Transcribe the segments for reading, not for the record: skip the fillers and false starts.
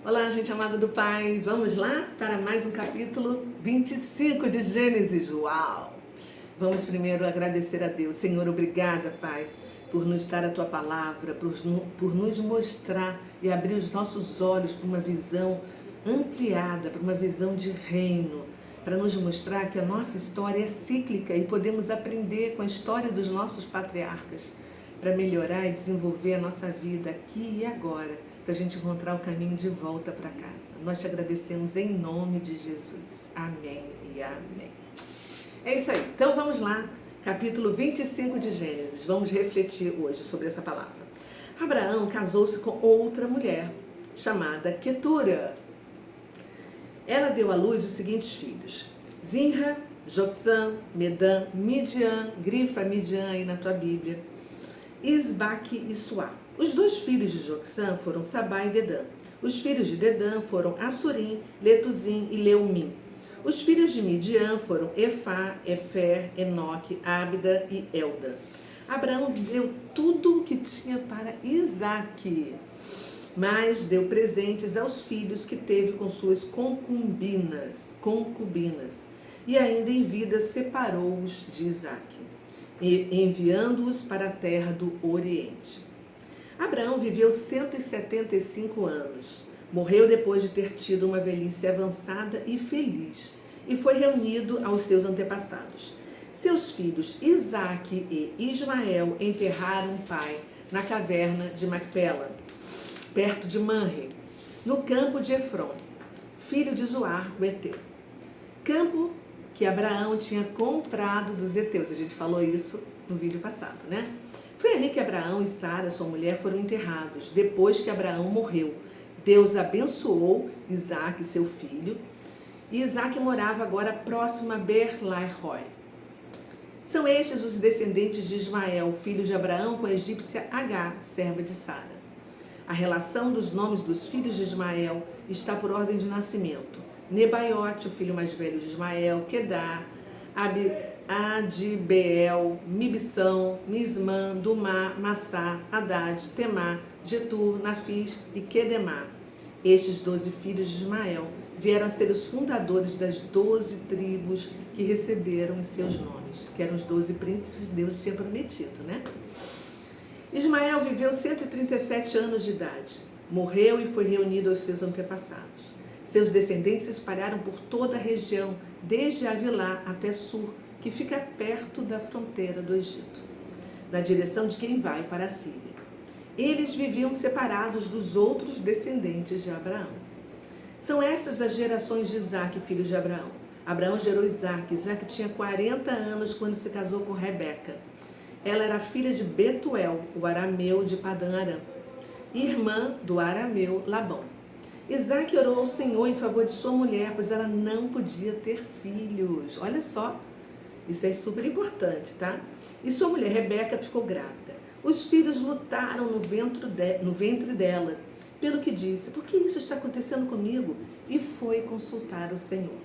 Olá, gente amada do Pai. Vamos lá para mais um capítulo 25 de Gênesis. Uau! Vamos primeiro agradecer a Deus. Senhor, obrigada, Pai, por nos dar a Tua palavra, por nos mostrar e abrir os nossos olhos para uma visão ampliada, para uma visão de reino, para nos mostrar que a nossa história é cíclica e podemos aprender com a história dos nossos patriarcas para melhorar e desenvolver a nossa vida aqui e agora, para a gente encontrar o caminho de volta para casa. Nós te agradecemos em nome de Jesus. Amém e amém. É isso aí. Então vamos lá, capítulo 25 de Gênesis. Vamos refletir hoje sobre essa palavra. Abraão casou-se com outra mulher, chamada Quetura. Ela deu à luz os seguintes filhos: Zinra, Joksã, Medã, Midian, grifa Midian aí na tua Bíblia, Isbaque e Suá. Os dois filhos de Joksã foram Sabá e Dedã. Os filhos de Dedã foram Assurim, Letuzim e Leumim. Os filhos de Midian foram Efá, Efer, Enoque, Ábida e Elda. Abraão deu tudo o que tinha para Isaque, mas deu presentes aos filhos que teve com suas concubinas, e ainda em vida separou-os de Isaque, enviando-os para a terra do Oriente. Abraão viveu 175 anos. Morreu depois de ter tido uma velhice avançada e feliz, e foi reunido aos seus antepassados. Seus filhos Isaque e Ismael enterraram o pai na caverna de Macpela, perto de Manre, no campo de Efron, filho de Zoar, o Eteu. Campo que Abraão tinha comprado dos heteus. A gente falou isso no vídeo passado, né? Foi ali que Abraão e Sara, sua mulher, foram enterrados, depois que Abraão morreu. Deus abençoou Isaque, seu filho, e Isaque morava agora próximo a Ber-lai-roi. São estes os descendentes de Ismael, filho de Abraão, com a egípcia Agar, serva de Sara. A relação dos nomes dos filhos de Ismael está por ordem de nascimento. Nebaiote, o filho mais velho de Ismael, Quedar, Adibeel, Mibsão, Mismã, Dumá, Massá, Haddad, Temá, Getur, Nafis e Quedemá. Estes 12 filhos de Ismael vieram a ser os fundadores das 12 tribos que receberam em seus nomes, que eram os 12 príncipes que Deus tinha prometido, né? Ismael viveu 137 anos de idade. Morreu e foi reunido aos seus antepassados. Seus descendentes se espalharam por toda a região, desde Avilá até Sur, que fica perto da fronteira do Egito, na direção de quem vai para a Síria. Eles viviam separados dos outros descendentes de Abraão. São estas as gerações de Isaque, filho de Abraão. Abraão gerou Isaque. Isaque tinha 40 anos quando se casou com Rebeca. Ela era filha de Betuel, o arameu de Padã-Arã, irmã do arameu Labão. Isaque orou ao Senhor em favor de sua mulher, pois ela não podia ter filhos. Olha só, isso é super importante, tá? E sua mulher Rebeca ficou grávida. Os filhos lutaram no ventre dela, pelo que disse: por que isso está acontecendo comigo? E foi consultar o Senhor.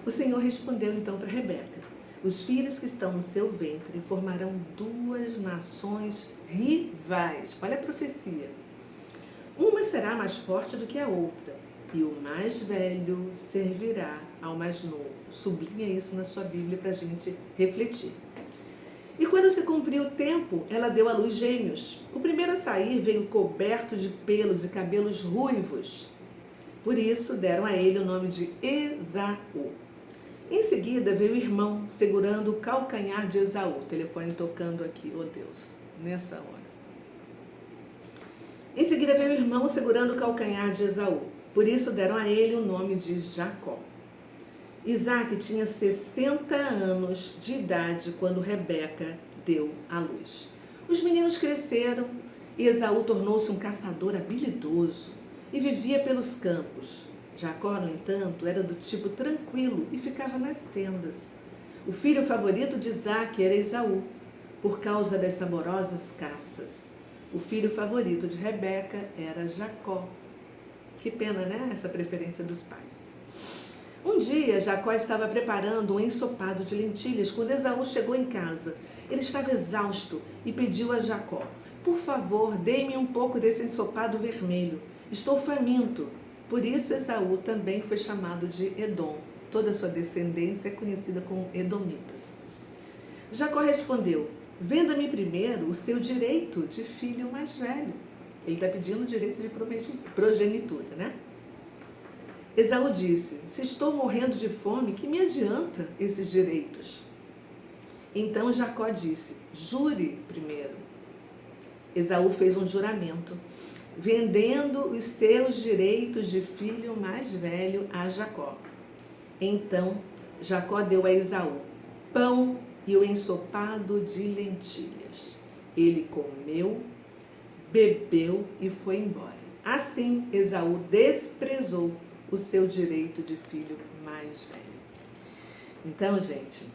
O Senhor respondeu então para Rebeca: os filhos que estão no seu ventre formarão duas nações rivais. Olha a profecia. Uma será mais forte do que a outra, e o mais velho servirá ao mais novo. Sublinha isso na sua Bíblia para a gente refletir. E quando se cumpriu o tempo, ela deu à luz gêmeos. O primeiro a sair veio coberto de pelos e cabelos ruivos. Por isso deram a ele o nome de Esaú. Em seguida veio o irmão segurando o calcanhar de Esaú. O telefone tocando aqui, oh Deus, nessa hora. Em seguida veio o irmão segurando o calcanhar de Esaú. Por isso deram a ele o nome de Jacó. Isaque tinha 60 anos de idade quando Rebeca deu à luz. Os meninos cresceram e Esaú tornou-se um caçador habilidoso e vivia pelos campos. Jacó, no entanto, era do tipo tranquilo e ficava nas tendas. O filho favorito de Isaque era Esaú, por causa das saborosas caças. O filho favorito de Rebeca era Jacó. Que pena, né? Essa preferência dos pais. Um dia, Jacó estava preparando um ensopado de lentilhas quando Esaú chegou em casa. Ele estava exausto e pediu a Jacó: por favor, dê-me um pouco desse ensopado vermelho. Estou faminto. Por isso Esaú também foi chamado de Edom. Toda a sua descendência é conhecida como Edomitas. Jacó respondeu: venda-me primeiro o seu direito de filho mais velho. Ele está pedindo o direito de progenitura, né? Esaú disse: se estou morrendo de fome, que me adianta esses direitos? Então Jacó disse: jure primeiro. Esaú fez um juramento, vendendo os seus direitos de filho mais velho a Jacó. Então Jacó deu a Esaú pão e o ensopado de lentilhas. Ele comeu, bebeu e foi embora. Assim Esaú desprezou o seu direito de filho mais velho. Então, gente,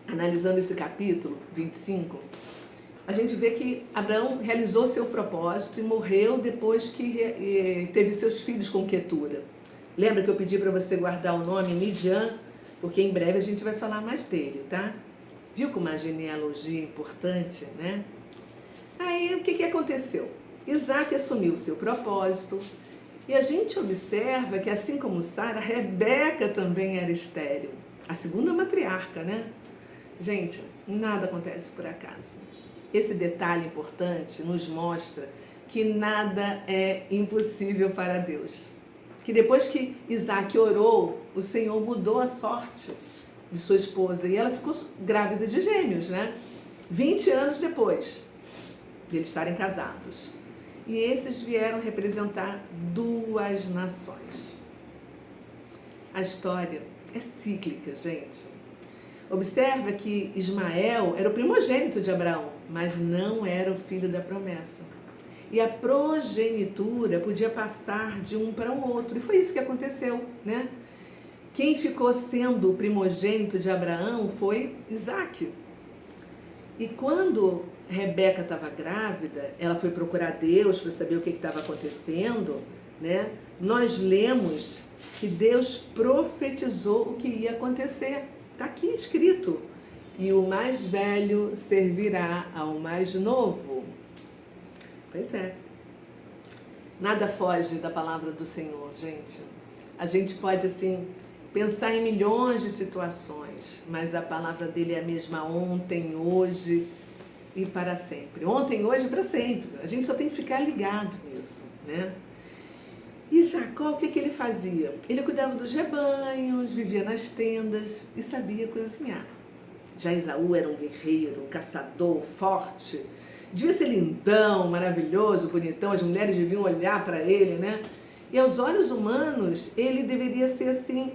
analisando esse capítulo 25, a gente vê que Abraão realizou seu propósito e morreu depois que teve seus filhos com Quetura. Lembra que eu pedi para você guardar o nome Midian? Porque em breve a gente vai falar mais dele, tá? Viu como uma genealogia importante, né? Aí, o que aconteceu? Isaac assumiu o seu propósito e a gente observa que, assim como Sara, Rebeca também era estéril. A segunda matriarca, né? Gente, nada acontece por acaso. Esse detalhe importante nos mostra que nada é impossível para Deus. Que depois que Isaac orou, o Senhor mudou a sorte de sua esposa e ela ficou grávida de gêmeos, né? 20 anos depois de eles estarem casados. E esses vieram representar duas nações. A história é cíclica, gente. Observa que Ismael era o primogênito de Abraão, mas não era o filho da promessa. E a progenitura podia passar de um para o outro. E foi isso que aconteceu, né? Quem ficou sendo o primogênito de Abraão foi Isaac. E quando Rebeca estava grávida, ela foi procurar Deus para saber o que estava acontecendo, né? Nós lemos que Deus profetizou o que ia acontecer. Está aqui escrito. E o mais velho servirá ao mais novo. Pois é. Nada foge da palavra do Senhor, gente. A gente pode, assim, pensar em milhões de situações, mas a palavra dele é a mesma ontem, hoje e para sempre. Ontem, hoje e para sempre. A gente só tem que ficar ligado nisso, né? E Jacó, o que ele fazia? Ele cuidava dos rebanhos, vivia nas tendas e sabia cozinhar. Já Esaú era um guerreiro, um caçador forte. Devia ser lindão, maravilhoso, bonitão. As mulheres deviam olhar para ele, né? E aos olhos humanos, ele deveria ser, assim,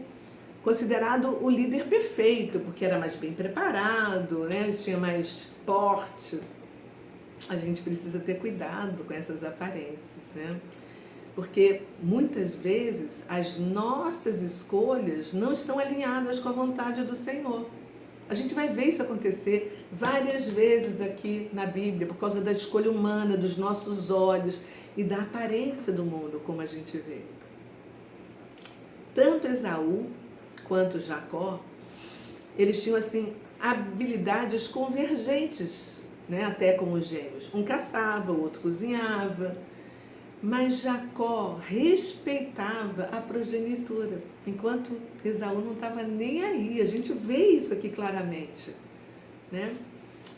considerado o líder perfeito, porque era mais bem preparado, né? Tinha mais porte. A gente precisa ter cuidado com essas aparências, né? Porque muitas vezes as nossas escolhas não estão alinhadas com a vontade do Senhor. A gente vai ver isso acontecer várias vezes aqui na Bíblia, por causa da escolha humana, dos nossos olhos e da aparência do mundo, como a gente vê. Tanto Esaú quanto Jacó, eles tinham, assim, habilidades convergentes, né? Até como os gêmeos. Um caçava, o outro cozinhava. Mas Jacó respeitava a progenitura, enquanto Esaú não estava nem aí. A gente vê isso aqui claramente, né?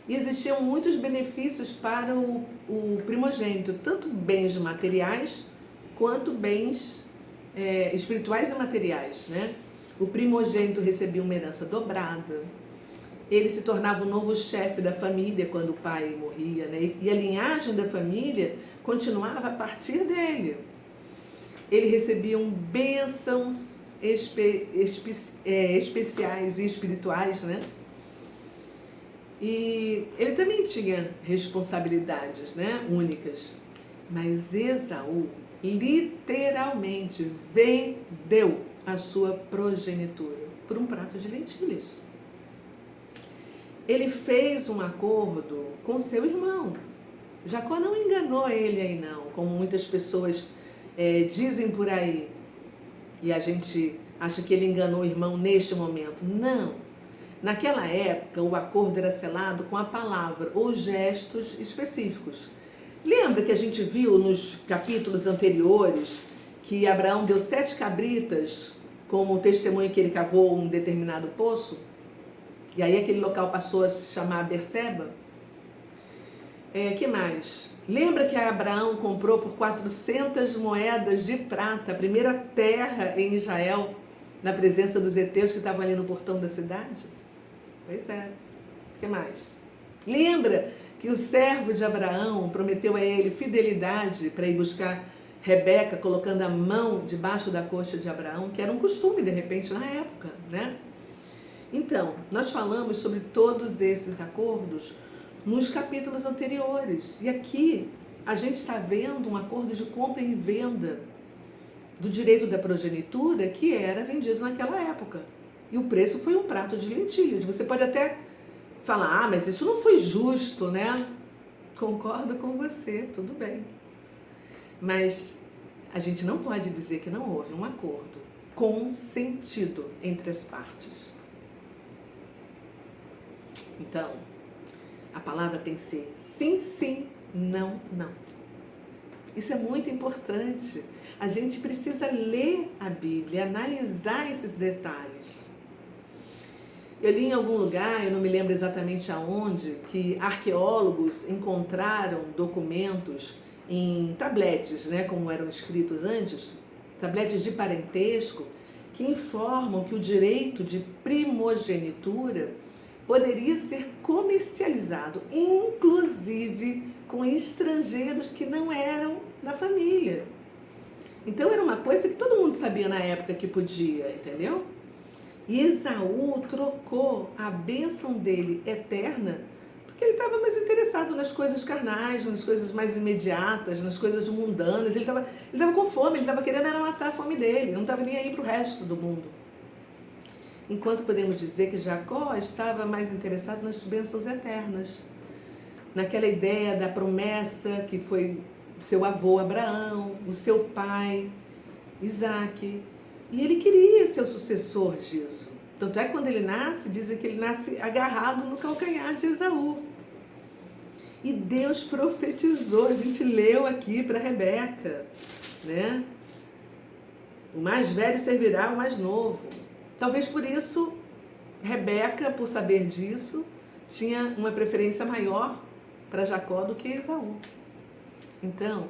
E existiam muitos benefícios para o primogênito, tanto bens materiais quanto bens espirituais e materiais, né? O primogênito recebia uma herança dobrada. Ele se tornava o novo chefe da família quando o pai morria, né? E a linhagem da família continuava a partir dele. Ele recebia bênçãos especiais e espirituais, né? E ele também tinha responsabilidades, né? Únicas. Mas Esaú literalmente vendeu a sua progenitura por um prato de lentilhas. Ele fez um acordo com seu irmão. Jacó não enganou ele aí não, como muitas pessoas dizem por aí. E a gente acha que ele enganou o irmão neste momento. Não. Naquela época, o acordo era selado com a palavra ou gestos específicos. Lembra que a gente viu nos capítulos anteriores que Abraão deu 7 cabritas como testemunho que ele cavou um determinado poço? E aí aquele local passou a se chamar Berseba? Que mais? Lembra que Abraão comprou por 400 moedas de prata a primeira terra em Israel, na presença dos heteus que estavam ali no portão da cidade? Pois é. O que mais? Lembra que o servo de Abraão prometeu a ele fidelidade para ir buscar Rebeca, colocando a mão debaixo da coxa de Abraão, que era um costume, de repente, na época, né? Então, nós falamos sobre todos esses acordos nos capítulos anteriores. E aqui a gente está vendo um acordo de compra e venda do direito da progenitura que era vendido naquela época. E o preço foi um prato de lentilhas. Você pode até falar, mas isso não foi justo, né? Concordo com você, tudo bem. Mas a gente não pode dizer que não houve um acordo consentido entre as partes. Então, a palavra tem que ser sim, sim, não, não. Isso é muito importante. A gente precisa ler a Bíblia, analisar esses detalhes. Eu li em algum lugar, eu não me lembro exatamente aonde, que arqueólogos encontraram documentos em tabletes, né, como eram escritos antes, tabletes de parentesco, que informam que o direito de primogenitura poderia ser comercializado, inclusive com estrangeiros que não eram da família. Então era uma coisa que todo mundo sabia na época que podia, entendeu? E Esaú trocou a bênção dele eterna, porque ele estava mais interessado nas coisas carnais, nas coisas mais imediatas, nas coisas mundanas. Ele estava com fome, ele estava querendo era matar a fome dele, não estava nem aí para o resto do mundo. Enquanto podemos dizer que Jacó estava mais interessado nas bênçãos eternas, naquela ideia da promessa que foi seu avô Abraão, o seu pai Isaque. E ele queria ser o sucessor disso. Tanto é que quando ele nasce, dizem que ele nasce agarrado no calcanhar de Esaú. E Deus profetizou, a gente leu aqui para Rebeca, né? O mais velho servirá ao mais novo. Talvez por isso, Rebeca, por saber disso, tinha uma preferência maior para Jacó do que Esaú. Então,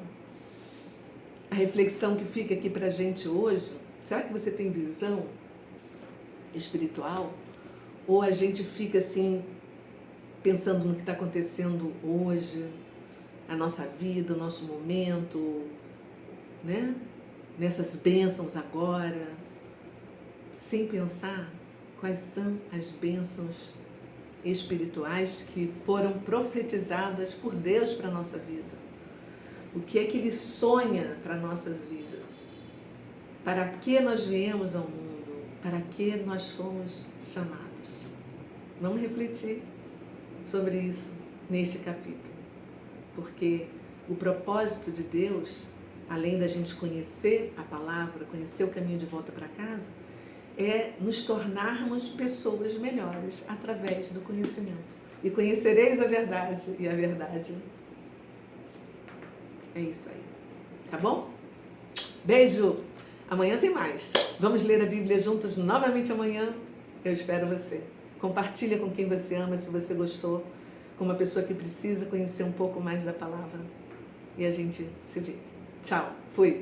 a reflexão que fica aqui para a gente hoje, será que você tem visão espiritual? Ou a gente fica assim, pensando no que está acontecendo hoje, a nossa vida, o nosso momento, né? Nessas bênçãos agora, sem pensar quais são as bênçãos espirituais que foram profetizadas por Deus para a nossa vida. O que é que Ele sonha para nossas vidas? Para que nós viemos ao mundo? Para que nós fomos chamados? Vamos refletir sobre isso neste capítulo. Porque o propósito de Deus, além da gente conhecer a palavra, conhecer o caminho de volta para casa, é nos tornarmos pessoas melhores através do conhecimento. E conhecereis a verdade, e a verdade é isso aí. Tá bom? Beijo! Amanhã tem mais. Vamos ler a Bíblia juntos novamente amanhã. Eu espero você. Compartilha com quem você ama, se você gostou, com uma pessoa que precisa conhecer um pouco mais da palavra. E a gente se vê. Tchau. Fui.